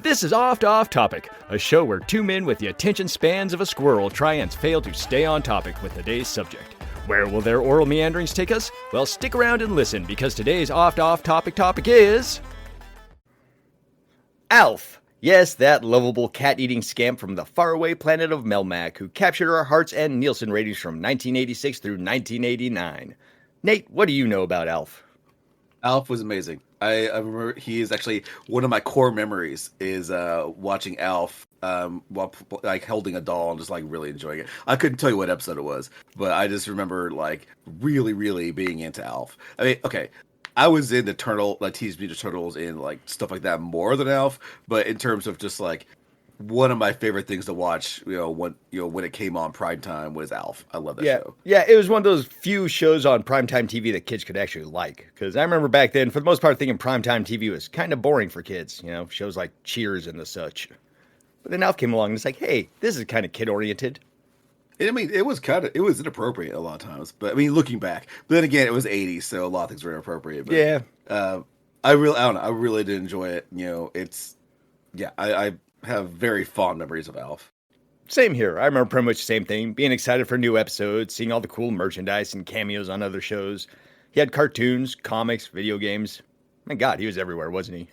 This is Oft Off Topic, a show where two men with the attention spans of a squirrel try and fail to stay on topic with today's subject. Where will their oral meanderings take us? Well, stick around and listen, because today's Oft Off Topic is... ALF. Yes, that lovable cat-eating scamp from the faraway planet of Melmac who captured our hearts and Nielsen ratings from 1986 through 1989. Nate, what do you know about ALF? ALF was amazing. I remember he is actually one of my core memories is watching ALF while like holding a doll and just like really enjoying it. I couldn't tell you what episode it was, but I just remember like really being into ALF. I mean, okay, I was into Teenage Mutant Turtles and like stuff like that more than ALF, but in terms of just like one of my favorite things to watch, when it came on primetime was ALF. I love that show. Yeah, it was one of those few shows on primetime TV that kids could actually like. Because I remember back then, for the most part, thinking primetime TV was kind of boring for kids. Shows like Cheers and the such. But then ALF came along and it's like, hey, this is kind of kid-oriented. I mean, it was inappropriate a lot of times. But I mean, looking back, but then again, it was 80s, so a lot of things were inappropriate. But, yeah. I don't know. I really did enjoy it. I have very fond memories of ALF. Same here. I remember pretty much the same thing. Being excited for new episodes, seeing all the cool merchandise and cameos on other shows. He had cartoons, comics, video games. My God, he was everywhere, wasn't he?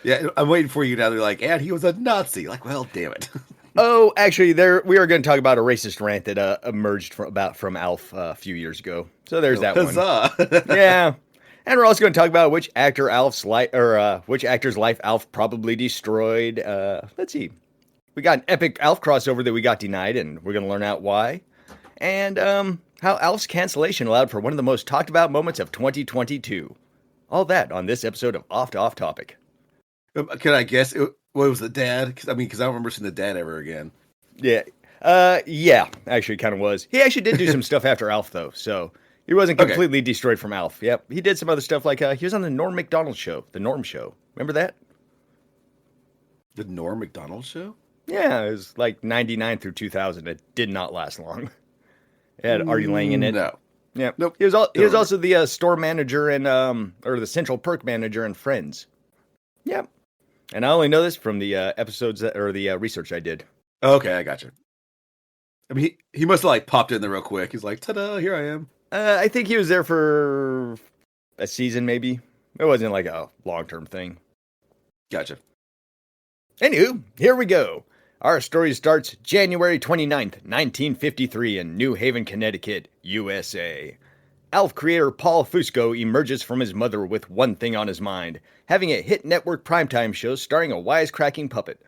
Yeah, I'm waiting for you now. They're like, and he was a Nazi. Like, well, damn it. Oh, actually, we are going to talk about a racist rant that emerged from ALF a few years ago. So there's that Huzzah. One. Yeah. And we're also going to talk about which actor's life ALF probably destroyed. Let's see. We got an epic ALF crossover that we got denied, and we're going to learn out why. And how ALF's cancellation allowed for one of the most talked about moments of 2022. All that on this episode of Oft Off Topic. Can I guess what was the dad? Because I don't remember seeing the dad ever again. Yeah. Yeah, actually kind of was. He actually did do some stuff after ALF, though, so... He wasn't completely destroyed from ALF. Yep. He did some other stuff like he was on the Norm Macdonald show. The Norm Show. Remember that? The Norm Macdonald show? Yeah, it was like 99 through 2000. It did not last long. It had Artie Lang in it. No. Yeah. Nope. He was also the store manager and or the Central Perk manager in Friends. Yep. And I only know this from the episodes or the research I did. Okay, I gotcha. I mean, he must have like popped in there real quick. He's like, ta-da, here I am. I think he was there for a season, maybe. It wasn't like a long-term thing. Gotcha. Anywho, here we go. Our story starts January 29th, 1953 in New Haven, Connecticut, USA. ALF creator Paul Fusco emerges from his mother with one thing on his mind, having a hit network primetime show starring a wisecracking puppet.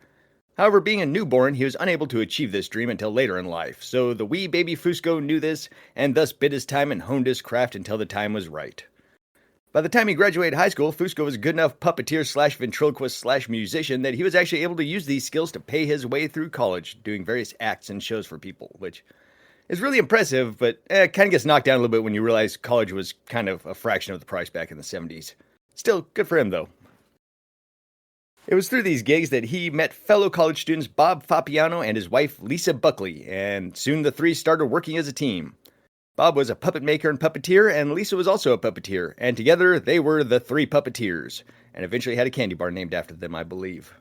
However, being a newborn, he was unable to achieve this dream until later in life, so the wee baby Fusco knew this, and thus bid his time and honed his craft until the time was right. By the time he graduated high school, Fusco was a good enough puppeteer/ventriloquist/musician that he was actually able to use these skills to pay his way through college, doing various acts and shows for people, which is really impressive, but kind of gets knocked down a little bit when you realize college was kind of a fraction of the price back in the 70s. Still, good for him, though. It was through these gigs that he met fellow college students Bob Fapiano and his wife Lisa Buckley, and soon the three started working as a team. Bob was a puppet maker and puppeteer, and Lisa was also a puppeteer, and together they were the Three Puppeteers, and eventually had a candy bar named after them, I believe.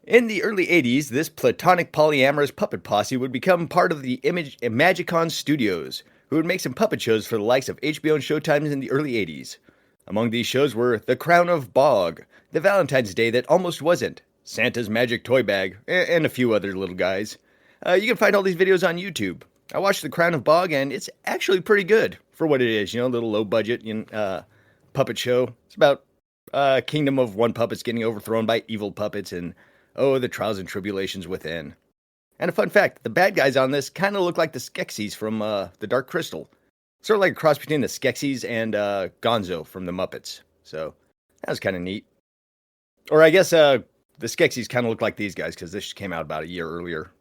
In the early 80s, this platonic polyamorous puppet posse would become part of the Imagicon Studios, who would make some puppet shows for the likes of HBO and Showtime in the early 80s. Among these shows were The Crown of Bog, The Valentine's Day That Almost Wasn't, Santa's Magic Toy Bag, and a few other little guys. You can find all these videos on YouTube. I watched The Crown of Bog, and it's actually pretty good for what it is. A little low-budget puppet show. It's about a kingdom of one puppets getting overthrown by evil puppets, and, the trials and tribulations within. And a fun fact, the bad guys on this kind of look like the Skeksis from The Dark Crystal. Sort of like a cross between the Skeksis and Gonzo from the Muppets. So, that was kind of neat. Or I guess the Skeksis kind of look like these guys, because this came out about a year earlier.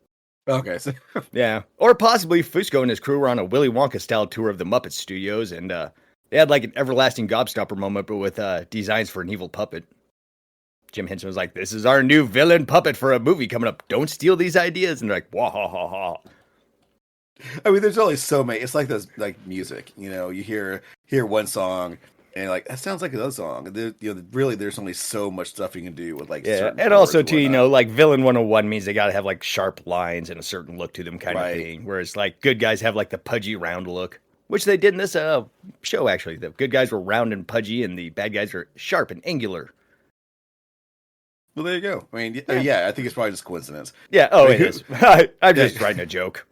Okay. So yeah. Or possibly Fusco and his crew were on a Willy Wonka-style tour of the Muppet Studios, and they had like an everlasting gobstopper moment, but with designs for an evil puppet. Jim Henson was like, this is our new villain puppet for a movie coming up. Don't steal these ideas. And they're like, wah ha ha ha. I mean, there's only so many. It's like those, like music, you hear one song And like that sounds like another song. Really, there's only so much stuff you can do with like Yeah, certain and chords also and too, whatnot. like villain 101 means they got to have like sharp lines and a certain look to them, kind of Right. thing. Whereas like good guys have like the pudgy round look, which they did in this show actually. The good guys were round and pudgy, and the bad guys were sharp and angular. Well, there you go. I mean, Yeah, yeah, I think it's probably just coincidence. yeah. I Oh, mean, it who? is. I'm Yeah. just writing a joke.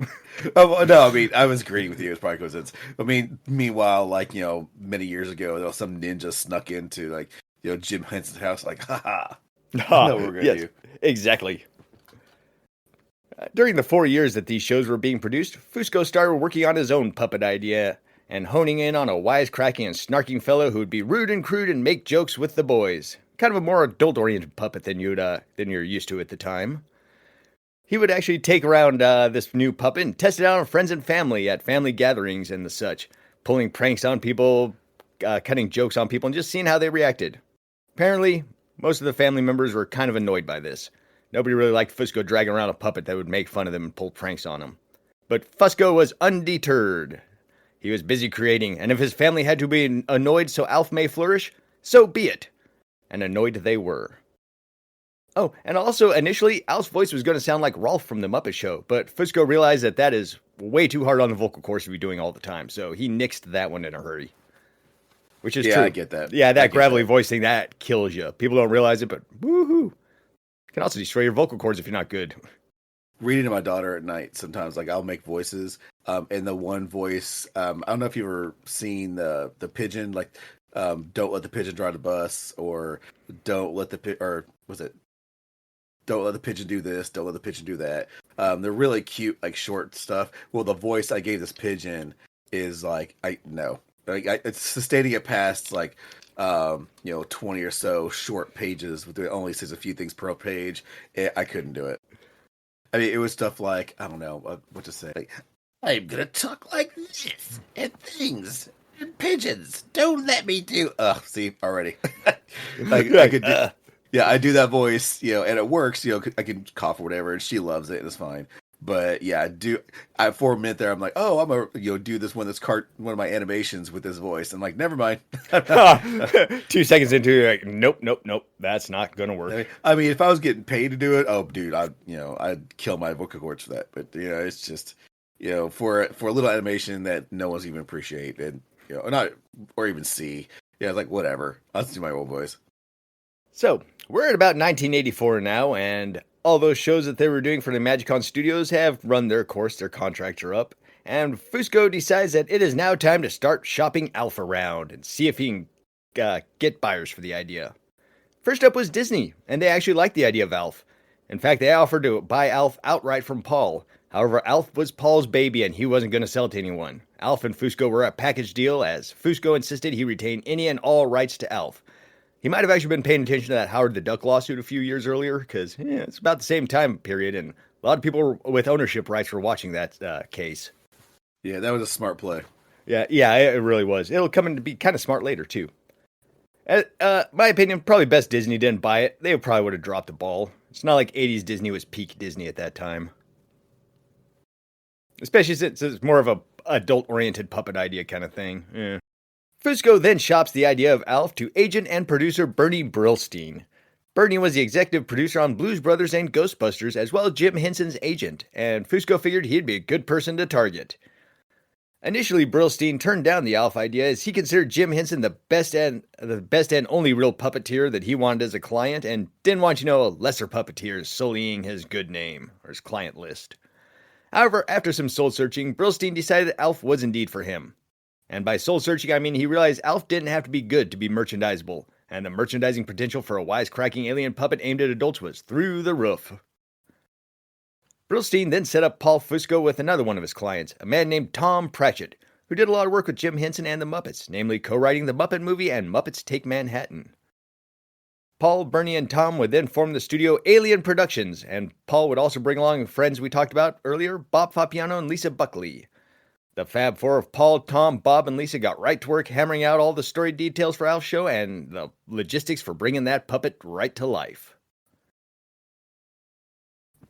Oh well, no, I mean, I was agreeing with you. It's probably coincidence. I mean, meanwhile, like many years ago, there was some ninja snuck into like Jim Henson's house, like, haha, I know what we're gonna Yes, do. exactly. During the 4 years that these shows were being produced, Fusco started working on his own puppet idea and honing in on a wisecracking and snarking fellow who would be rude and crude and make jokes with the boys. Kind of a more adult-oriented puppet than you're used to at the time. He would actually take around this new puppet and test it out on friends and family at family gatherings and the such, pulling pranks on people, cutting jokes on people, and just seeing how they reacted. Apparently, most of the family members were kind of annoyed by this. Nobody really liked Fusco dragging around a puppet that would make fun of them and pull pranks on them. But Fusco was undeterred. He was busy creating, and if his family had to be annoyed so Alf may flourish, so be it. And annoyed they were. Oh, and also, initially, Al's voice was going to sound like Rolf from The Muppet Show, but Fusco realized that that is way too hard on the vocal cords to be doing all the time, so he nixed that one in a hurry. Which is Yeah, I true. get that. Yeah, I that get gravelly that. voice thing, that kills you. People don't realize it, but woohoo. It can also destroy your vocal cords if you're not good. Reading to my daughter at night, sometimes like I'll make voices, and the one voice, I don't know if you've ever seen the pigeon, like, don't let the pigeon drive the bus, or don't let or was it? Don't let the pigeon do this. Don't let the pigeon do that. They're really cute, like short stuff. Well, the voice I gave this pigeon is like I no, like it's sustaining it past like 20 or so short pages with it only says a few things per page. I couldn't do it. I mean, it was stuff like I don't know what to say. Like, I'm gonna talk like this and things and pigeons. Don't let me do. Ugh, see already. Like I could do. Yeah, I do that voice, and it works. I can cough or whatever, and she loves it, and it's fine. But yeah, I do. For a minute there, I'm like, oh, I'm gonna do this one of my animations with this voice. I'm like, never mind. 2 seconds into it, you're like, nope, nope, nope. That's not going to work. I mean, if I was getting paid to do it, oh, dude, I'd kill my vocal cords for that. But it's just for a little animation that no one's even appreciate and not or even see. Yeah, it's like whatever. I'll just do my old voice. So, we're at about 1984 now, and all those shows that they were doing for the Magicon Studios have run their course, their contracts are up, and Fusco decides that it is now time to start shopping Alf around and see if he can get buyers for the idea. First up was Disney, and they actually liked the idea of Alf. In fact, they offered to buy Alf outright from Paul. However, Alf was Paul's baby and he wasn't going to sell it to anyone. Alf and Fusco were a package deal, as Fusco insisted he retain any and all rights to Alf. He might have actually been paying attention to that Howard the Duck lawsuit a few years earlier, because it's about the same time period, and a lot of people with ownership rights were watching that case. Yeah, that was a smart play. Yeah, it really was. It'll come in to be kind of smart later, too. My opinion, probably best Disney didn't buy it. They probably would have dropped the ball. It's not like 80s Disney was peak Disney at that time. Especially since it's more of a adult-oriented puppet idea kind of thing. Yeah. Fusco then shops the idea of Alf to agent and producer Bernie Brillstein. Bernie was the executive producer on Blues Brothers and Ghostbusters, as well as Jim Henson's agent, and Fusco figured he'd be a good person to target. Initially, Brillstein turned down the Alf idea as he considered Jim Henson the best and only real puppeteer that he wanted as a client, and didn't want lesser puppeteers sullying his good name or his client list. However, after some soul searching, Brillstein decided that Alf was indeed for him. And by soul searching, I mean he realized Alf didn't have to be good to be merchandisable, and the merchandising potential for a wisecracking alien puppet aimed at adults was through the roof. Brillstein then set up Paul Fusco with another one of his clients, a man named Tom Pratchett, who did a lot of work with Jim Henson and the Muppets, namely co-writing the Muppet movie and Muppets Take Manhattan. Paul, Bernie, and Tom would then form the studio Alien Productions, and Paul would also bring along friends we talked about earlier, Bob Fapiano and Lisa Buckley. The Fab Four of Paul, Tom, Bob, and Lisa got right to work hammering out all the story details for Alf's show and the logistics for bringing that puppet right to life.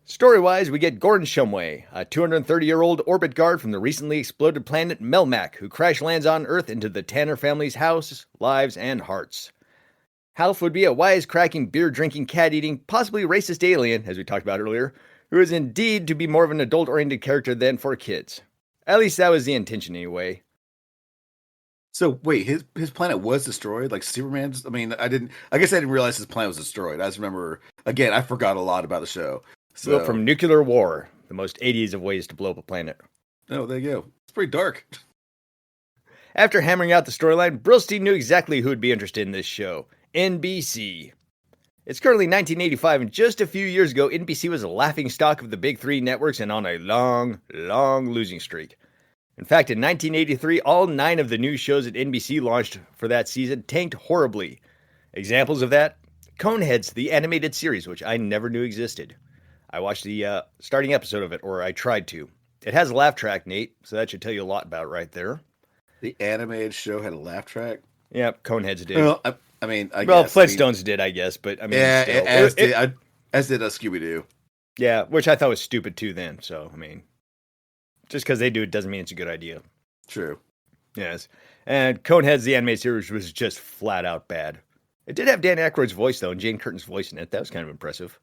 Story-wise, we get Gordon Shumway, a 230-year-old orbit guard from the recently exploded planet Melmac, who crash lands on Earth into the Tanner family's house, lives, and hearts. Half would be a wisecracking, beer-drinking, cat-eating, possibly racist alien, as we talked about earlier, who is indeed to be more of an adult-oriented character than for kids. At least that was the intention anyway. So wait, his planet was destroyed? Like Superman's? I mean, I guess I didn't realize his planet was destroyed. I just remember, again, I forgot a lot about the show. So from nuclear war, the most 80s of ways to blow up a planet. Oh, there you go. It's pretty dark. After hammering out the storyline, Brillstein knew exactly who would be interested in this show. NBC. It's currently 1985, and just a few years ago, NBC was a laughingstock of the big three networks and on a long, long losing streak. In fact, in 1983, all 9 of the new shows that NBC launched for that season tanked horribly. Examples of that? Coneheads, the animated series, which I never knew existed. I watched the starting episode of it, or I tried to. It has a laugh track, Nate, so that should tell you a lot about it right there. The animated show had a laugh track? Yeah, Coneheads did. Well, I mean, I guess. Well, guess. Flintstones did, I guess, but I mean, yeah, still. as did Scooby-Doo. Yeah, which I thought was stupid too then, so, I mean, just because they do it doesn't mean it's a good idea. True. Yes. And Coneheads, the animated series, was just flat out bad. It did have Dan Aykroyd's voice, though, and Jane Curtin's voice in it. That was kind of impressive.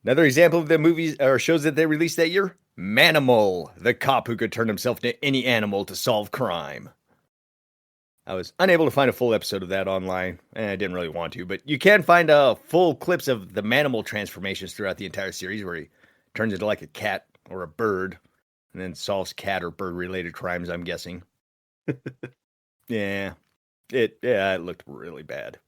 Another example of the movies or shows that they released that year? Manimal, the cop who could turn himself into any animal to solve crime. I was unable to find a full episode of that online, and I didn't really want to, but you can find full clips of the Manimal transformations throughout the entire series where he turns into like a cat or a bird and then solves cat or bird-related crimes, I'm guessing. Yeah, it looked really bad.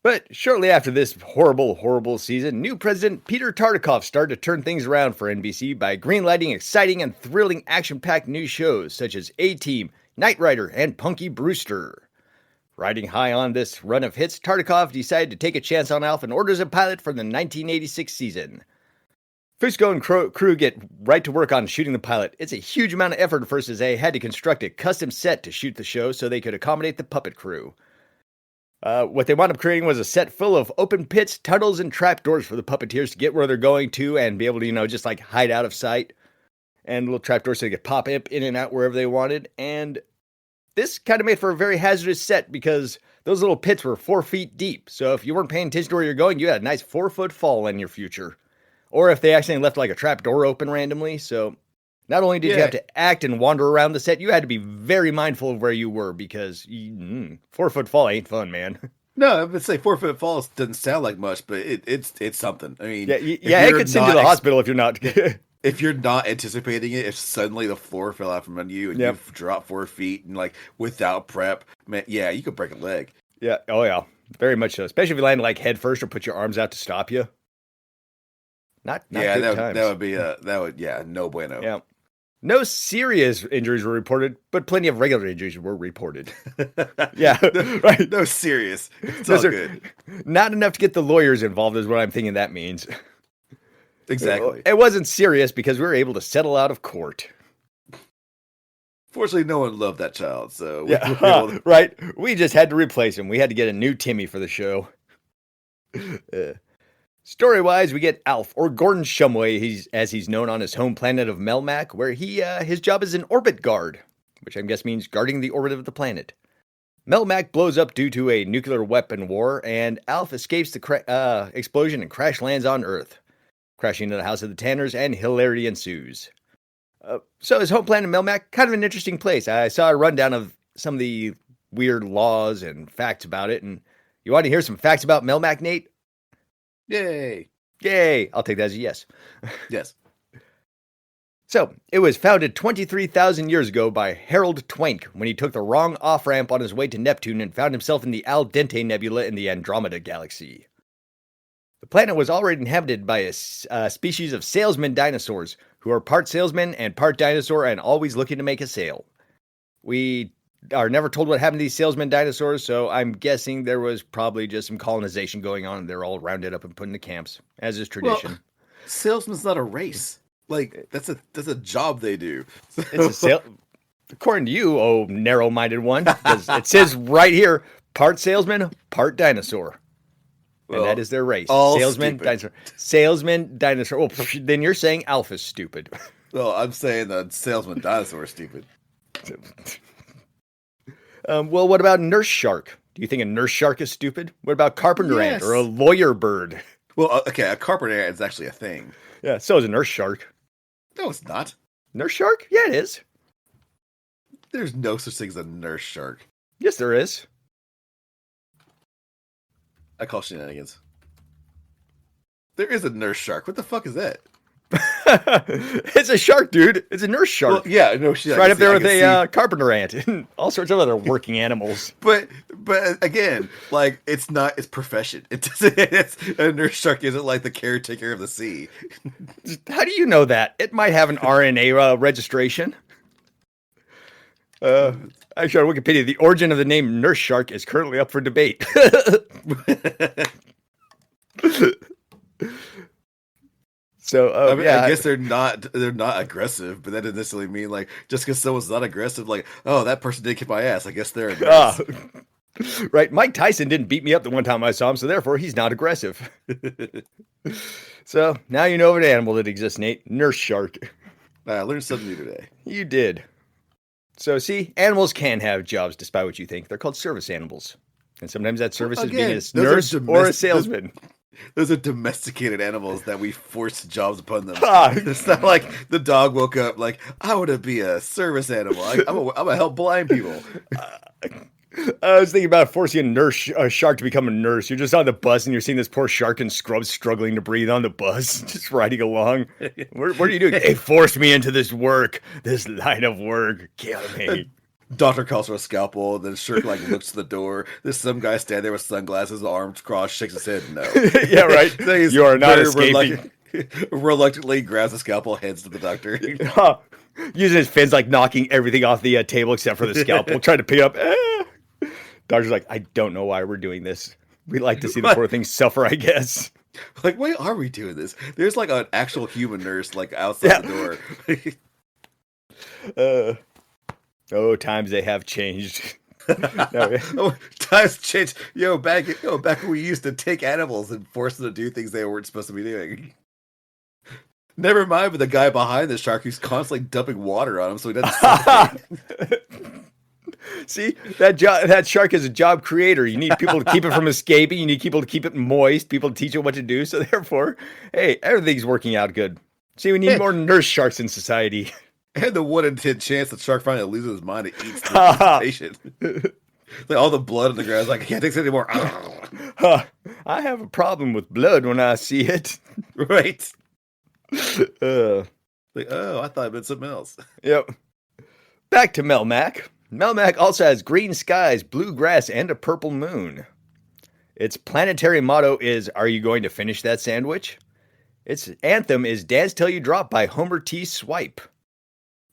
But shortly after this horrible, horrible season, new president Peter Tartikoff started to turn things around for NBC by greenlighting exciting and thrilling action-packed new shows such as A-Team, Knight Rider, and Punky Brewster. Riding high on this run of hits, Tartikoff decided to take a chance on ALF and orders a pilot for the 1986 season. Fusco and crew get right to work on shooting the pilot. It's a huge amount of effort at first as they had to construct a custom set to shoot the show so they could accommodate the puppet crew. What they wound up creating was a set full of open pits, tunnels, and trapdoors for the puppeteers to get where they're going to and be able to, just like hide out of sight. And little trapdoors so they could pop in and out wherever they wanted. And this kind of made for a very hazardous set because those little pits were 4 feet deep. So if you weren't paying attention to where you're going, you had a nice 4-foot fall in your future. Or if they accidentally left like a trapdoor open randomly. So not only did you have to act and wander around the set, you had to be very mindful of where you were because 4-foot fall ain't fun, man. No, I would say 4-foot falls doesn't sound like much, but it's something. I mean, it could send you to the hospital if you're not. If you're not anticipating it, if suddenly the floor fell out from under you and you drop 4 feet and like without prep, man, yeah, you could break a leg. Yeah, oh yeah, very much so. Especially if you land like head first or put your arms out to stop you. Not good times. That would no bueno. Yeah. No serious injuries were reported, but plenty of regular injuries were reported. Yeah, right. No serious. It's all good. Not enough to get the lawyers involved is what I'm thinking that means. Exactly. It wasn't serious because we were able to settle out of court. Fortunately, no one loved that child, so right. We just had to replace him. We had to get a new Timmy for the show. Story-wise, we get ALF, or Gordon Shumway, as he's known on his home planet of Melmac, where his job is an orbit guard, which I guess means guarding the orbit of the planet. Melmac blows up due to a nuclear weapon war, and ALF escapes the explosion and crash lands on Earth, crashing into the house of the Tanners, and hilarity ensues. So his home planet Melmac, kind of an interesting place. I saw a rundown of some of the weird laws and facts about it, and you want to hear some facts about Melmac, Nate? Yay. I'll take that as a yes. Yes. So, it was founded 23,000 years ago by Harold Twank when he took the wrong off-ramp on his way to Neptune and found himself in the Al Dente Nebula in the Andromeda Galaxy. The planet was already inhabited by a species of salesman dinosaurs who are part salesman and part dinosaur and always looking to make a sale. We are never told what happened to these salesman dinosaurs, so I'm guessing there was probably just some colonization going on and they're all rounded up and put into camps, as is tradition. Well, salesman's not a race. Like, that's a job they do. It's a sale. According to you, oh narrow-minded one, because it says right here, part salesman, part dinosaur. And that is their race. all Salesman, stupid. dinosaur. Salesman, dinosaur. Well, then you're saying Alf is stupid. Well, I'm saying the salesman dinosaur is stupid. Well, what about nurse shark? Do you think a nurse shark is stupid? What about carpenter ant or a lawyer bird? Well, okay, a carpenter ant is actually a thing. Yeah, so is a nurse shark. No, it's not. Nurse shark? Yeah, it is. There's no such thing as a nurse shark. Yes, there is. I call shenanigans. There is a nurse shark. What the fuck is that? It's a shark, dude. It's a nurse shark. Well, yeah, no shit. It's right up there with a carpenter ant and all sorts of other working animals. But again, like it's not its profession. It doesn't. It's, a nurse shark isn't like the caretaker of the sea. How do you know that? It might have an RNA registration. Actually, on Wikipedia, the origin of the name nurse shark is currently up for debate. So, I guess they're not aggressive, but that doesn't necessarily mean like just because someone's not aggressive, like that person did kick my ass. I guess they're aggressive. Right. Mike Tyson didn't beat me up the one time I saw him, so therefore he's not aggressive. So now you know of an animal that exists, Nate. Nurse shark. I learned something new today. You did. So see, animals can have jobs despite what you think. They're called service animals. And sometimes that service is being a nurse or a salesman. Those are domesticated animals that we force jobs upon them. It's not like the dog woke up like, I want to be a service animal. I'm gonna help blind people. I was thinking about forcing a shark to become a nurse. You're just on the bus and you're seeing this poor shark in scrubs struggling to breathe on the bus, just riding along. What are you doing? They forced me into this line of work. Kill me. Doctor calls for a scalpel, then Shirk like looks to the door. There's some guy standing there with sunglasses, arms crossed, shakes his head. No. Yeah, right. You are not escaping. Reluctantly grabs the scalpel, heads to the doctor. Using his fins, like knocking everything off the table except for the scalpel, trying to pick it up. Doctor's like, I don't know why we're doing this. We like to see the poor thing suffer, I guess. Like, why are we doing this? There's like an actual human nurse like outside the door. Oh, times they have changed. Times changed. Back when we used to take animals and force them to do things they weren't supposed to be doing. Never mind with the guy behind the shark who's constantly dumping water on him so he doesn't suffocate. See, that shark is a job creator. You need people to keep it from escaping. You need people to keep it moist, people to teach it what to do. So therefore, hey, everything's working out good. See, we need more nurse sharks in society. And the 1 in 10 chance that shark finally loses his mind and eats the patient. Like all the blood on the ground. It's like, I can't take this anymore. I have a problem with blood when I see it. Right. Like, I thought it meant something else. Yep. Back to Melmac. Melmac also has green skies, blue grass, and a purple moon. Its planetary motto is, "Are you going to finish that sandwich?" Its anthem is "Dance Till You Drop" by Homer T. Swipe.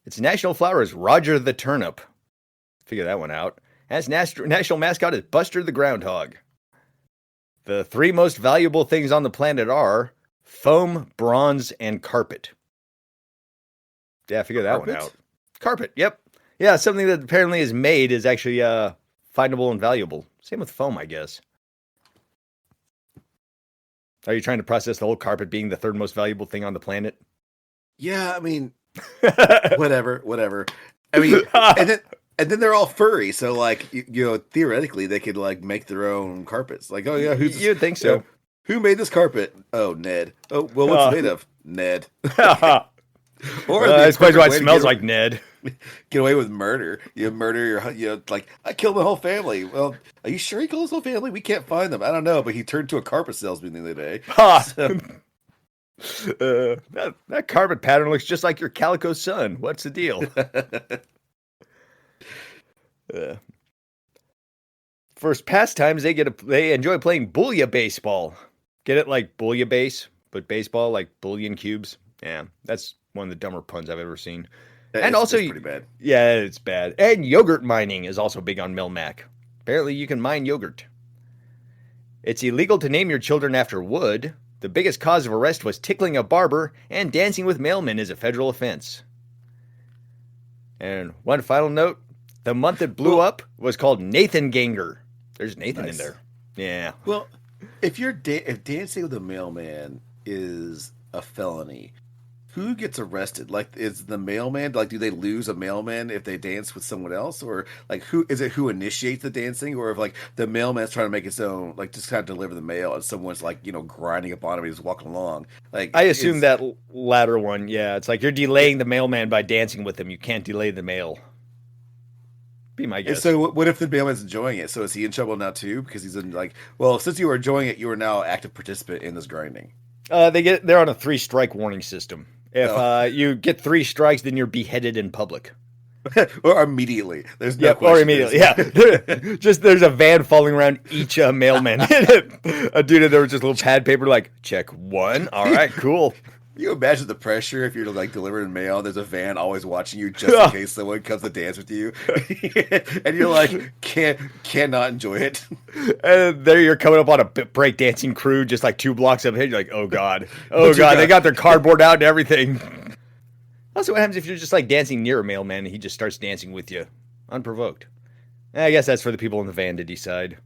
Its national flower is Roger the Turnip. Figure that one out. And its national mascot is Buster the Groundhog. The 3 most valuable things on the planet are foam, bronze, and carpet. Yeah, figure that one out. Carpet, yep. Yeah, something that apparently is made is actually findable and valuable. Same with foam, I guess. Are you trying to process the whole carpet being the 3rd most valuable thing on the planet? Yeah, I mean, whatever. I mean, and then they're all furry, so like theoretically they could like make their own carpets. Like, oh yeah, you'd think so. Who made this carpet? Oh, Ned. Oh, well, what's it made of? Ned. Or that's quite why it smells like Ned. Get away with murder. You murder your, like, I killed my whole family. Well, are you sure he killed his whole family? We can't find them. I don't know, but he turned to a carpet salesman the other day. So. That carpet pattern looks just like your calico son. What's the deal? First pastimes, they enjoy playing booyah baseball. Get it, like booyah base, but baseball like bullion cubes. Yeah, that's one of the dumber puns I've ever seen. It's pretty bad. Yeah, it's bad. And yogurt mining is also big on Melmac. Apparently, you can mine yogurt. It's illegal to name your children after wood. The biggest cause of arrest was tickling a barber, and dancing with mailmen is a federal offense. And one final note, the month it blew up was called Nathan Ganger. There's Nathan in there. Yeah. Well, if dancing with a mailman is a felony, who gets arrested? Like, is the mailman, like, do they lose a mailman if they dance with someone else, or like who is it who initiates the dancing, or if like the mailman's trying to make his own, like just kind of deliver the mail, and someone's like grinding upon him, he's walking along, like I assume is that latter one. Yeah, it's like you're delaying the mailman by dancing with him. You can't delay the mail. Be my and guess. so what if the mailman's enjoying it? So is he in trouble now too because he's in like, well, since you were enjoying it, you are now active participant in this grinding. They're on a 3-strike warning system. If Oh. you get 3 strikes, then you're beheaded in public. Or immediately. There's no Yeah, question. or immediately. Yeah, just there's a van following around each mailman. A dude, there was just a little pad paper, like check 1. All right, cool. You imagine the pressure if you're like delivering mail. There's a van always watching you just in case someone comes to dance with you, and you're like cannot enjoy it. And there you're coming up on a breakdancing crew, just like 2 blocks up ahead. You're like, oh god, oh What you god, got? they got their cardboard out and everything. Also, what happens if you're just like dancing near a mailman and he just starts dancing with you, unprovoked? I guess that's for the people in the van to decide.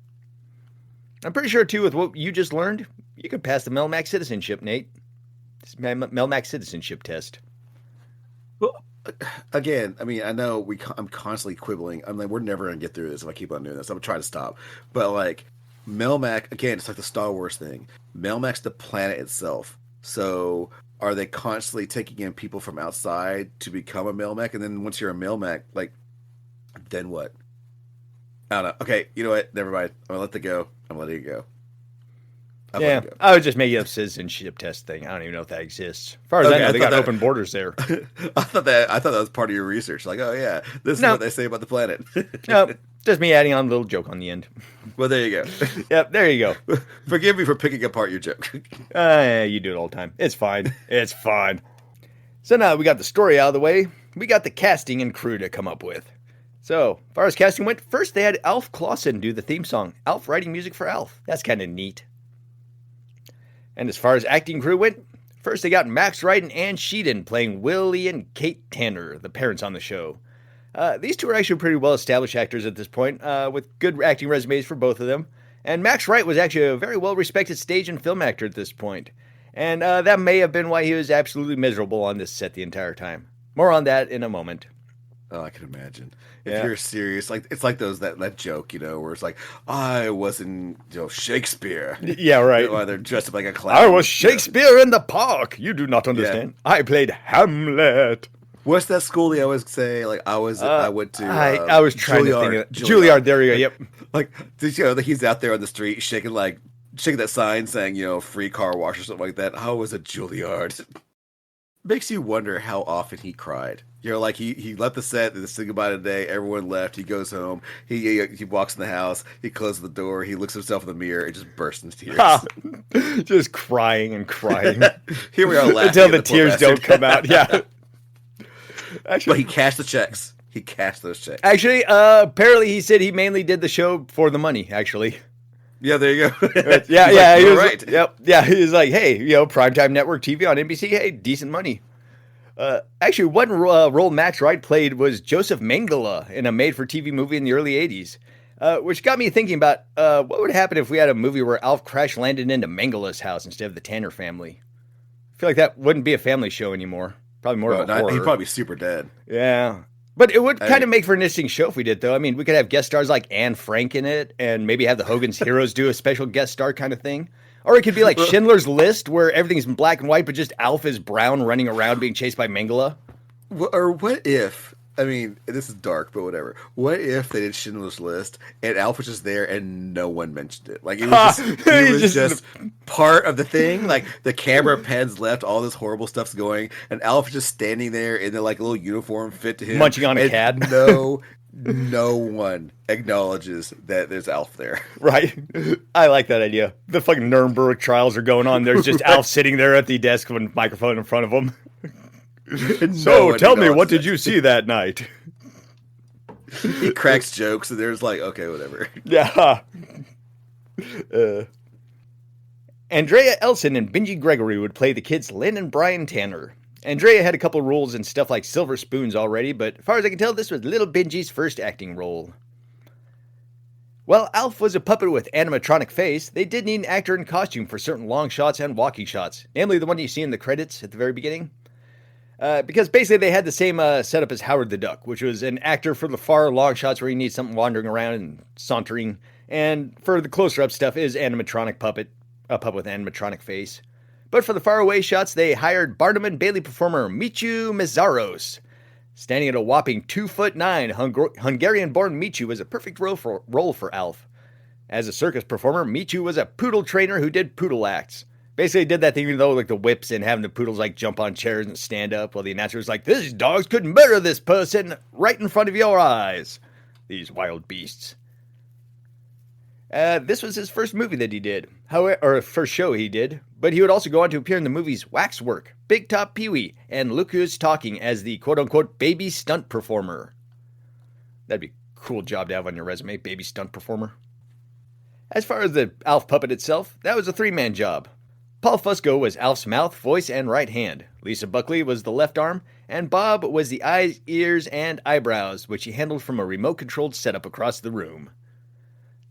I'm pretty sure too, with what you just learned, you could pass the Melmac citizenship, Nate. This Melmac citizenship test. Well, again, I mean, I know I'm constantly quibbling. I'm like, we're never gonna get through this if I keep on doing this. I'm gonna try to stop. But like, Melmac again, it's like the Star Wars thing. Melmac's the planet itself. So are they constantly taking in people from outside to become a Melmac? And then once you're a Melmac, like, then what? I don't know. Okay, you know what? Never mind. I'm gonna let it go. I'm letting it go. I'm Yeah, letting it go. I was just making up citizenship test thing. I don't even know if that exists. As far as I Okay, know, I they thought got that- open borders there. I thought that was part of your research. Like, oh yeah, this is No. what they say about the planet. No, just me adding on a little joke on the end. Well, there you go. Yep, there you go. Forgive me for picking apart your joke. You do it all the time. It's fine. It's fine. So now we got the story out of the way. We got the casting and crew to come up with. So, as far as casting went, first they had Alf Clausen do the theme song. Alf writing music for Alf. That's kind of neat. And as far as acting crew went, first they got Max Wright and Ann Sheedon playing Willie and Kate Tanner, the parents on the show. These two are actually pretty well-established actors at this point, with good acting resumes for both of them. And Max Wright was actually a very well-respected stage and film actor at this point. And that may have been why he was absolutely miserable on this set the entire time. More on that in a moment. Oh, I can imagine. If Yeah. you're serious, like it's like that joke, where it's like, I was in Shakespeare. Yeah, right. Why they're dressed up like a clown. I was Shakespeare in the park. You do not understand. I played Hamlet. What's that school they always say? Like I went to. I was trying to think of it. Juilliard, there you go. Yep. Like he's out there on the street shaking that sign saying free car wash or something like that. I was at Juilliard. Makes you wonder how often he cried. Like he left the set to say goodbye today. Everyone left. He goes home. He walks in the house. He closes the door. He looks himself in the mirror and just bursts into tears. Just crying and crying. Here we are laughing until the at poor tears don't bastard. come out. Yeah. But Actually, he cashed the checks. He cashed those checks. apparently he said he mainly did the show for the money, actually. Yeah, there you go. Yeah, He's yeah. like, He "You're was, right. Yep. Yeah, he was like, hey, primetime network TV on NBC, hey, decent money. Actually, one role Max Wright played was Joseph Mengele in a made-for-TV movie in the early 80s, which got me thinking about what would happen if we had a movie where Alf crash landed into Mengele's house instead of the Tanner family. I feel like that wouldn't be a family show anymore. Probably more of a horror. He'd probably be super dead. Yeah. But it would kind mean- of make for an interesting show if we did, though. I mean, we could have guest stars like Anne Frank in it, and maybe have the Hogan's Heroes do a special guest star kind of thing. Or it could be like Schindler's List, where everything's in black and white, but just Alf is brown running around being chased by Mengele. Or what if? I mean, this is dark, but whatever. What if they did Schindler's List and Alf was just there and no one mentioned it? Like it was just, he was just part of the thing. Like the camera pans left, all this horrible stuff's going, and Alf is just standing there in the like little uniform fit to him, Munching on a and cat. No one acknowledges that there's Alf there. Right? I like that idea. The fucking Nuremberg trials are going on. There's just Alf sitting there at the desk with a microphone in front of him. So, tell me, what did you see that night? He cracks jokes, and there's like, okay, whatever. Yeah. Andrea Elson and Benji Gregory would play the kids Lynn and Brian Tanner. Andrea had a couple roles in stuff like Silver Spoons already, but as far as I can tell, this was little Benji's first acting role. While Alf was a puppet with animatronic face, they did need an actor in costume for certain long shots and walking shots, namely the one you see in the credits at the very beginning. Because basically they had the same setup as Howard the Duck, which was an actor for the far long shots where you need something wandering around and sauntering, and for the closer up stuff is animatronic puppet, a puppet with animatronic face. But for the far away shots, they hired Barnum and Bailey performer Michu Meszaros. Standing at a whopping 2'9", Hungarian-born Michu was a perfect role for Alf. As a circus performer, Michu was a poodle trainer who did poodle acts. Basically did that thing, even though like the whips and having the poodles like jump on chairs and stand up, while the announcer was like, "These dogs could murder this person right in front of your eyes. These wild beasts." This was his first movie that he did, or first show he did, but he would also go on to appear in the movies Waxwork, Big Top Pee-wee, and Look Who's Talking as the quote-unquote baby stunt performer. That'd be a cool job to have on your resume, baby stunt performer. As far as the Alf puppet itself, that was a three-man job. Paul Fusco was Alf's mouth, voice, and right hand. Lisa Buckley was the left arm, and Bob was the eyes, ears, and eyebrows, which he handled from a remote-controlled setup across the room.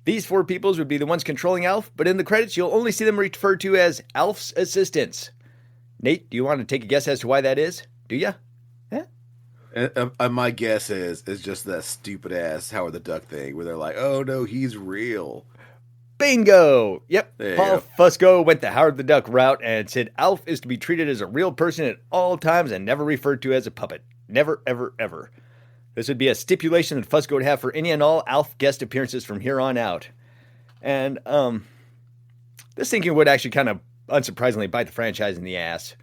These four peoples would be the ones controlling Alf, but in the credits you'll only see them referred to as Alf's assistants. Nate, do you want to take a guess as to why that is? Do ya? My guess is just that stupid ass Howard the Duck thing where they're like, "Oh no, he's real." Bingo! Yep, Paul go. Fusco went the Howard the Duck route and said Alf is to be treated as a real person at all times and never referred to as a puppet. Never, ever, ever. This would be a stipulation that Fusco would have for any and all Alf guest appearances from here on out. And, this thinking would actually kind of, unsurprisingly, bite the franchise in the ass.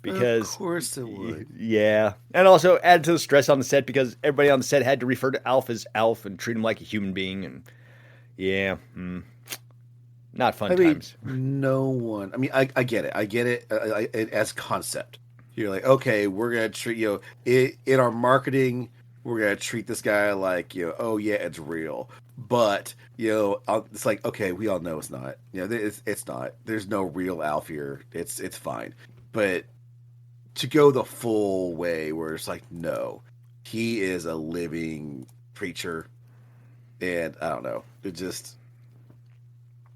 Because, of course it would. Yeah. And also add to the stress on the set because everybody on the set had to refer to Alf as Alf and treat him like a human being. And, yeah, not fun times. No one. I mean, I get it. I get it as concept. You're like, okay, we're going to treat, in our marketing, we're going to treat this guy like, oh yeah, it's real. But, it's like, okay, we all know it's not. It's not. There's no real Alf here. It's fine. But to go the full way where it's like, no, he is a living creature. And I don't know.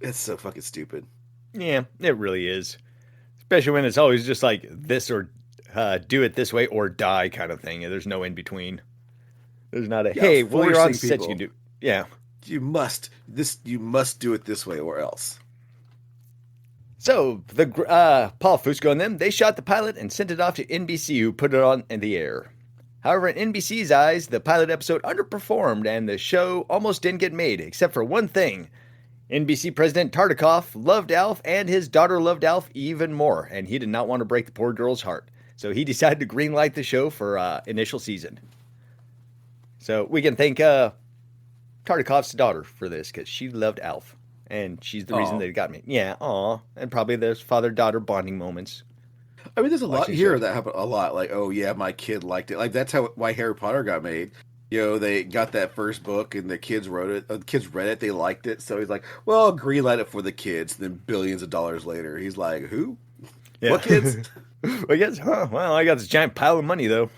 It's so fucking stupid. Yeah, it really is. Especially when it's always just like this or do it this way or die kind of thing. There's no in between. There's not a, hey, well, you're on set, you can do. Yeah. You must do it this way or else. So, the Paul Fusco and them, they shot the pilot and sent it off to NBC, who put it on in the air. However, in NBC's eyes, the pilot episode underperformed and the show almost didn't get made, except for one thing. NBC President Tartikoff loved Alf, and his daughter loved Alf even more, and he did not want to break the poor girl's heart. So he decided to greenlight the show for initial season. So we can thank Tartikoff's daughter for this, because she loved Alf. And she's the reason that it got me. Yeah, aw. And probably there's father-daughter bonding moments. I mean, there's a lot here that happen a lot. Like, oh yeah, my kid liked it. Like, that's why Harry Potter got made. They got that first book and the kids wrote it. The kids read it, they liked it. So he's like, well, I'll greenlight it for the kids. And then billions of dollars later, he's like, who? Yeah. What kids? I guess, well, I got this giant pile of money, though.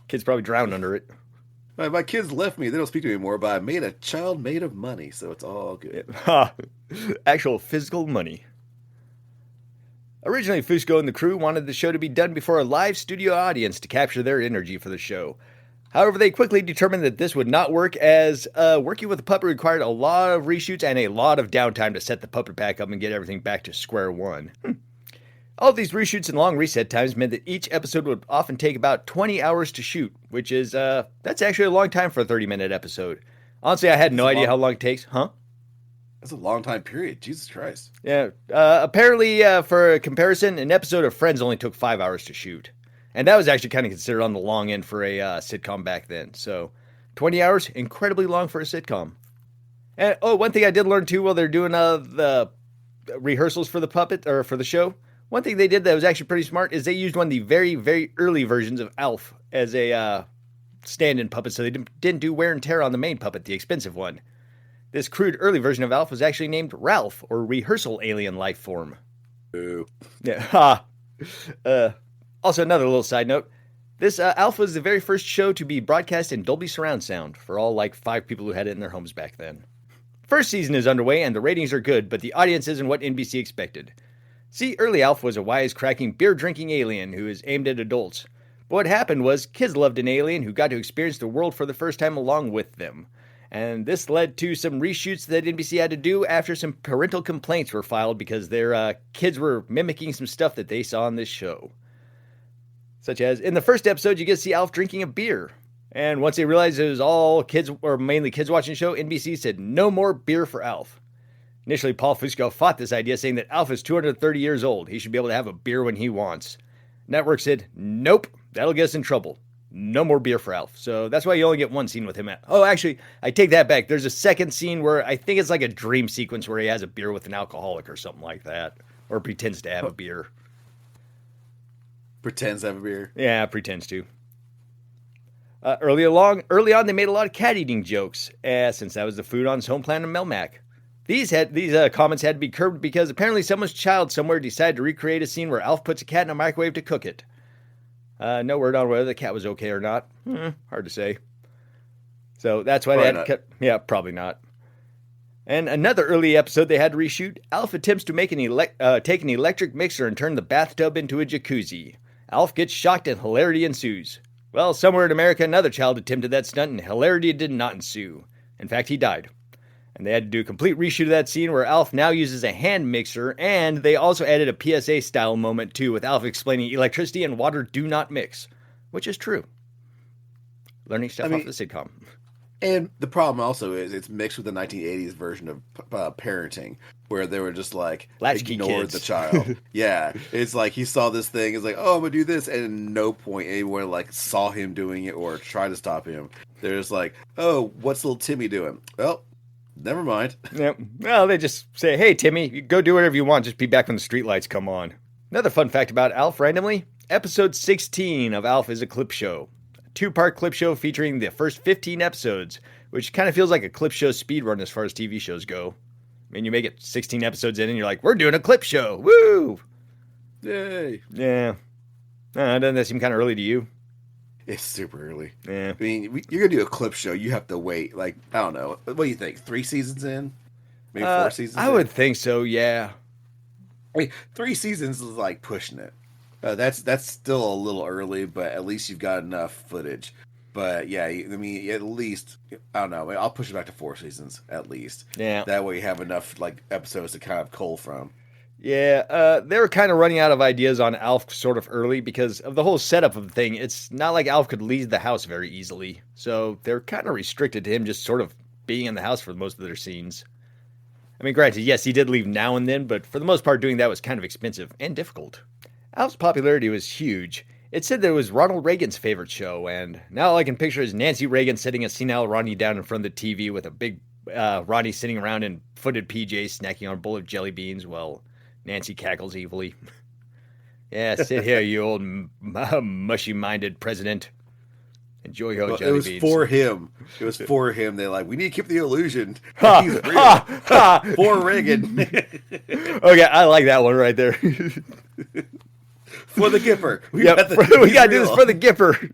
Kids probably drowned under it. My kids left me. They don't speak to me anymore, but I made a child made of money, so it's all good. Actual physical money. Originally, Fusco and the crew wanted the show to be done before a live studio audience to capture their energy for the show. However, they quickly determined that this would not work, as working with a puppet required a lot of reshoots and a lot of downtime to set the puppet back up and get everything back to square one. All of these reshoots and long reset times meant that each episode would often take about 20 hours to shoot, which is, that's actually a long time for a 30-minute episode. Honestly, I had no idea how long it takes. Huh? That's a long time period. Jesus Christ. Yeah. Apparently, for a comparison, an episode of Friends only took 5 hours to shoot. And that was actually kind of considered on the long end for a sitcom back then. So, 20 hours, incredibly long for a sitcom. And, one thing I did learn, too, while they're doing the rehearsals for the puppet, or for the show, one thing they did that was actually pretty smart is they used one of the very, very early versions of Alf as a stand-in puppet, so they didn't do wear and tear on the main puppet, the expensive one. This crude early version of Alf was actually named Ralph, or Rehearsal Alien Life Form. Ooh. Yeah. Also, another little side note. This Alf was the very first show to be broadcast in Dolby Surround sound for all, 5 people who had it in their homes back then. first season is underway and the ratings are good, but the audience isn't what NBC expected. See, early Alf was a wisecracking, beer-drinking alien who is aimed at adults. But what happened was kids loved an alien who got to experience the world for the first time along with them. And this led to some reshoots that NBC had to do after some parental complaints were filed because their kids were mimicking some stuff that they saw on this show. Such as, in the first episode, you get to see Alf drinking a beer. And once they realized it was all kids, or mainly kids watching the show, NBC said, no more beer for Alf. Initially, Paul Fusco fought this idea, saying that Alf is 230 years old. He should be able to have a beer when he wants. Network said, nope, that'll get us in trouble. No more beer for Alf. So that's why you only get one scene with him. Oh, actually, I take that back. There's a second scene where I think it's like a dream sequence where he has a beer with an alcoholic or something like that. Or pretends to have a beer. Pretends to have a beer? Yeah, pretends to. Early on, they made a lot of cat eating jokes, since that was the food on his home planet Melmac. These comments had to be curbed because apparently someone's child somewhere decided to recreate a scene where Alf puts a cat in a microwave to cook it. No word on whether the cat was okay or not. Hard to say. So that's why they had to cut. Yeah, probably not. And another early episode they had to reshoot. Alf attempts to make take an electric mixer and turn the bathtub into a jacuzzi. Alf gets shocked and hilarity ensues. Well, somewhere in America, another child attempted that stunt and hilarity did not ensue. In fact, he died. And they had to do a complete reshoot of that scene where Alf now uses a hand mixer, and they also added a PSA-style moment, too, with Alf explaining electricity and water do not mix, which is true. Learning stuff off the sitcom. And the problem also is it's mixed with the 1980s version of parenting, where they were just like, latchkey ignored kids. The child. Yeah, it's like he saw this thing, it's like, oh, I'm going to do this, and at no point anyone like saw him doing it or tried to stop him. They're just like, oh, what's little Timmy doing? Well, never mind. Yep. Well, they just say, hey, Timmy, you go do whatever you want. Just be back when the streetlights come on. Another fun fact about Alf, randomly, episode 16 of Alf is a clip show. A 2-part clip show featuring the first 15 episodes, which kind of feels like a clip show speedrun as far as TV shows go. I mean, you make it 16 episodes in and you're like, we're doing a clip show. Woo! Yay. Yeah. Doesn't that seem kind of early to you? It's super early. Yeah. I mean, you're going to do a clip show. You have to wait, like, I don't know. What do you think? 3 seasons in? Maybe 4 seasons I would think so, yeah. I mean, 3 seasons is like pushing it. That's still a little early, but at least you've got enough footage. But yeah, I mean, at least, I don't know. I'll push it back to 4 seasons, at least. Yeah. That way you have enough like episodes to kind of cull from. Yeah, they were kind of running out of ideas on Alf sort of early because of the whole setup of the thing. It's not like Alf could leave the house very easily. So they're kind of restricted to him just sort of being in the house for most of their scenes. I mean, granted, yes, he did leave now and then, but for the most part, doing that was kind of expensive and difficult. Alf's popularity was huge. It said that it was Ronald Reagan's favorite show, and now all I can picture is Nancy Reagan sitting a senile Ronnie down in front of the TV with a big Ronnie sitting around in footed PJs snacking on a bowl of jelly beans while Nancy cackles evilly. Yeah, sit here, you old mushy-minded president. Enjoy your jelly beans. It was for him. It was for him. They're like, we need to keep the illusion. Ha, He's real. ha, ha. For Reagan. Okay, I like that one right there. For the Gipper. We got to do this for the Gipper.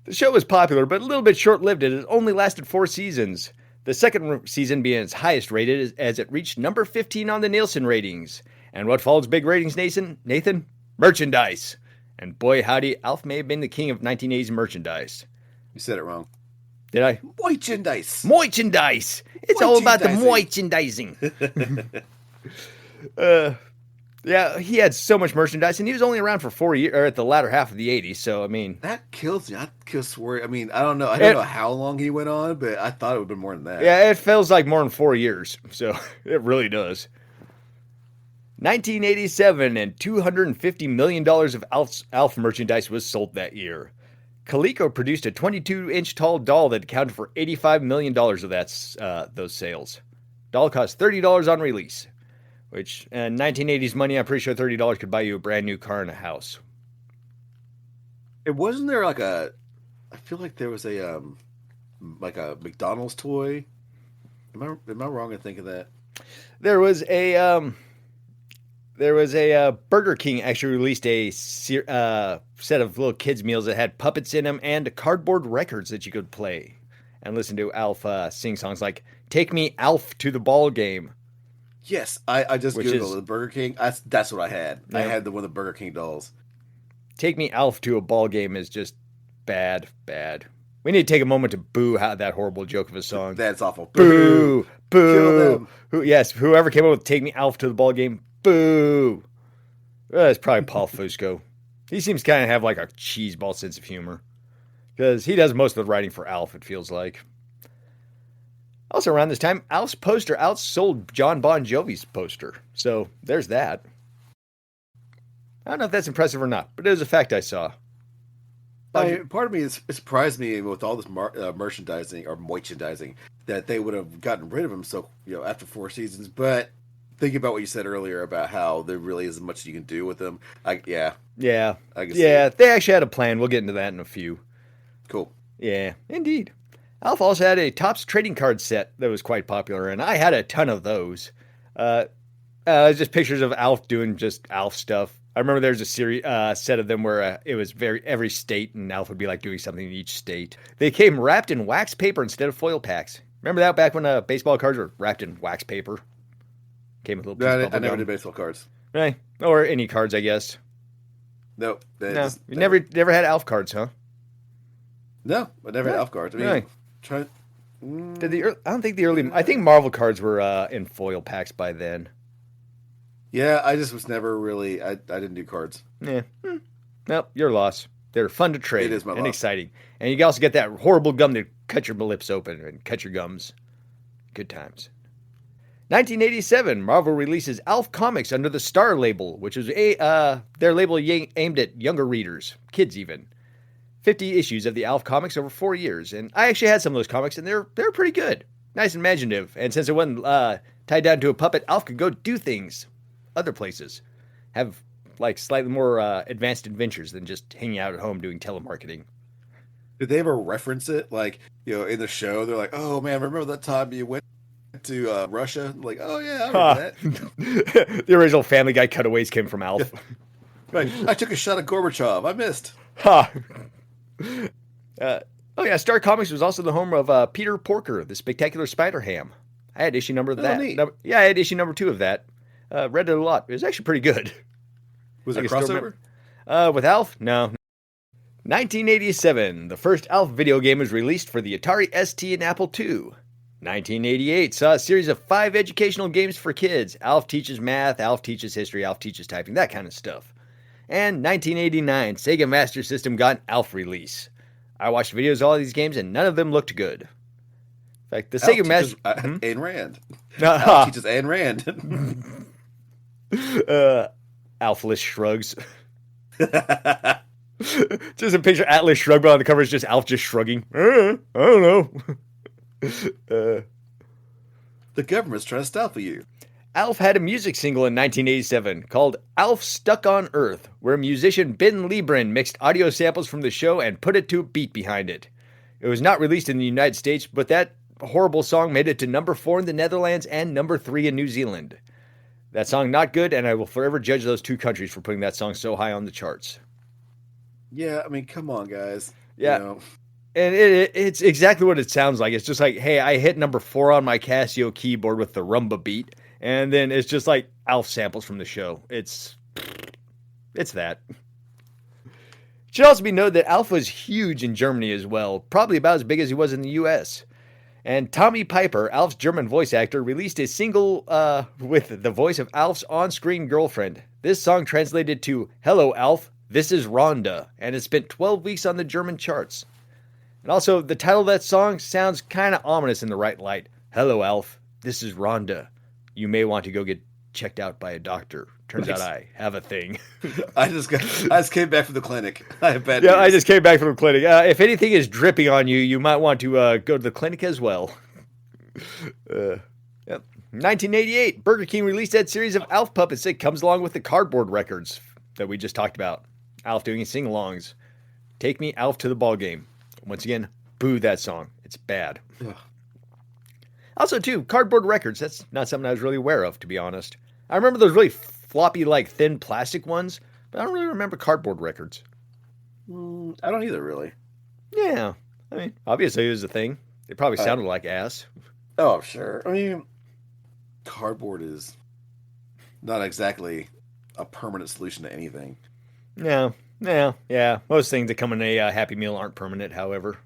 The show was popular, but a little bit short-lived. It only lasted 4 seasons. The second season being its highest rated as it reached number 15 on the Nielsen ratings. And what follows big ratings, Nathan? Merchandise. And boy, howdy, Alf may have been the king of 1980s merchandise. You said it wrong. Did I? Merchandise. Merchandise. It's all about the merchandising. Yeah, he had so much merchandise, and he was only around for 4 years, or at the latter half of the 80s, so, I mean... That kills me. I could swear... I mean, I don't know. I don't know how long he went on, but I thought it would have been more than that. Yeah, it feels like more than 4 years, so it really does. 1987, and $250 million of Alf merchandise was sold that year. Coleco produced a 22-inch tall doll that accounted for $85 million of those sales. Doll cost $30 on release. Which, in 1980s money, I'm pretty sure $30 could buy you a brand new car and a house. It wasn't there like a... I feel like there was a McDonald's toy. Am I wrong in thinking that? There was a Burger King actually released a set of little kids meals that had puppets in them and cardboard records that you could play. and listen to Alf sing songs like "Take Me Alf to the Ball Game," Yes, I just which googled is the Burger King. That's what I had. I yeah, had the one of the Burger King dolls. "Take Me Alf to a Ball Game" is just bad, bad. We need to take a moment to boo how that horrible joke of a song. That's awful. Boo! Boo, Kill boo. them. Yes, whoever came up with "Take Me Alf to the Ball Game," boo. It's probably Paul Fusco. He seems kind of have like a cheeseball sense of humor because he does most of the writing for Alf. It feels like. Also, around this time, Alf's poster outsold John Bon Jovi's poster. So there's that. I don't know if that's impressive or not, but it was a fact I saw. Part of me is, it surprised me with all this merchandising or merchandising that they would have gotten rid of him. So after 4 seasons, but thinking about what you said earlier about how there really isn't much you can do with them. Yeah. I can see Yeah, it. they actually had a plan. We'll get into that in a few. Cool. Yeah, indeed. Alf also had a Topps trading card set that was quite popular, and I had a ton of those. Just pictures of Alf doing just Alf stuff. I remember there was a set of them where it was every state, and Alf would be like doing something in each state. They came wrapped in wax paper instead of foil packs. Remember that back when baseball cards were wrapped in wax paper? Came with a little piece of I bubble never gum. did baseball cards. Right. Or any cards, I guess. No, No, you never had Alf cards, huh? No, I never had Alf cards. I mean, Right. try. I don't think the early. I think Marvel cards were in foil packs by then. Yeah, I just was never really. I didn't do cards. Yeah. Nope, your loss. They're fun to trade It is my and loss. exciting. And you can also get that horrible gum to cut your lips open and cut your gums. Good times. 1987, Marvel releases Alf Comics under the Star label, which is their label aimed at younger readers, kids even. 50 issues of the Alf comics over 4 years, and I actually had some of those comics, and they're pretty good, nice and imaginative. And since it wasn't tied down to a puppet, Alf could go do things other places, have like slightly more advanced adventures than just hanging out at home doing telemarketing. Did they ever reference it? Like, in the show, they're like, "Oh man, remember that time you went to Russia?" Like, "Oh yeah, I remember that." The original Family Guy cutaways came from Alf. Right. I took a shot at Gorbachev. I missed. Ha! Oh yeah, Star Comics was also the home of Peter Porker, the Spectacular Spider-Ham. I had issue number of that. Neat. I had issue number 2 of that. Read it a lot. It was actually pretty good. Was I it a can still crossover? With Alf? No. 1987, the first Alf video game was released for the Atari ST and Apple II. 1988 saw a series of 5 educational games for kids. Alf teaches math, Alf teaches history, Alf teaches typing, that kind of stuff. And 1989, Sega Master System got an Alf release. I watched videos of all these games and none of them looked good. In fact, the Sega Master... Ayn Rand. Alf teaches Ayn Rand. Alfless shrugs. Just a picture of Atlas Shrugged, but on the cover is just Alf just shrugging. I don't know. The government's trying to stop you. Alf had a music single in 1987 called Alf Stuck on Earth, where musician Ben Liebren mixed audio samples from the show and put it to a beat behind it. It was not released in the United States, but that horrible song made it to number 4 in the Netherlands and number 3 in New Zealand. That song not good, and I will forever judge those 2 countries for putting that song so high on the charts. Yeah, I mean, come on, guys. Yeah. And it's exactly what it sounds like. It's just like, hey, I hit number 4 on my Casio keyboard with the rumba beat, and then it's just like Alf samples from the show. It's that. It should also be noted that Alf was huge in Germany as well, probably about as big as he was in the U.S. And Tommy Piper, Alf's German voice actor, released a single with the voice of Alf's on-screen girlfriend. This song translated to "Hello, Alf, this is Rhonda," and it spent 12 weeks on the German charts. And also, the title of that song sounds kind of ominous in the right light. "Hello, Alf, this is Rhonda. You may want to go get checked out by a doctor. Turns out I have a thing." I just came back from the clinic. I have bad Yeah, news. I just came back from the clinic. If anything is dripping on you, you might want to go to the clinic as well. Yep. 1988, Burger King released that series of Alf puppets that comes along with the cardboard records that we just talked about. Alf doing sing-alongs. "Take Me Alf to the Ball Game." Once again, boo that song. It's bad. Ugh. Also, too, cardboard records. That's not something I was really aware of, to be honest. I remember those really floppy, like, thin plastic ones, but I don't really remember cardboard records. I don't either, really. Yeah. I mean, obviously it was a thing. They probably sounded like ass. Oh, I'm sure. I mean, cardboard is not exactly a permanent solution to anything. No, yeah. Most things that come in a Happy Meal aren't permanent, however.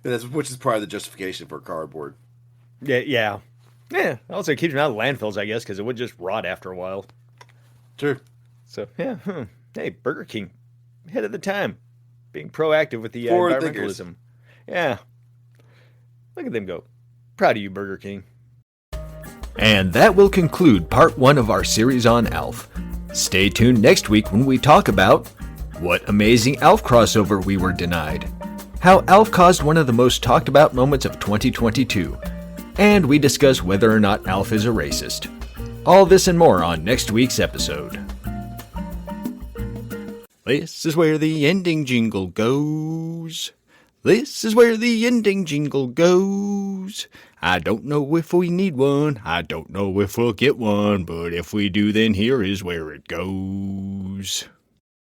Which is probably the justification for cardboard. Yeah. Also, it keeps them out of landfills, I guess, because it would just rot after a while. Sure. So, yeah. Hey, Burger King, ahead of the time, being proactive with the Forward environmentalism. thinkers. Yeah. Look at them go. Proud of you, Burger King. And that will conclude part 1 of our series on ALF. Stay tuned next week when we talk about what amazing ALF crossover we were denied, how ALF caused one of the most talked about moments of 2022, and we discuss whether or not ALF is a racist. All this and more on next week's episode. This is where the ending jingle goes. This is where the ending jingle goes. I don't know if we need one. I don't know if we'll get one. But if we do, then here is where it goes.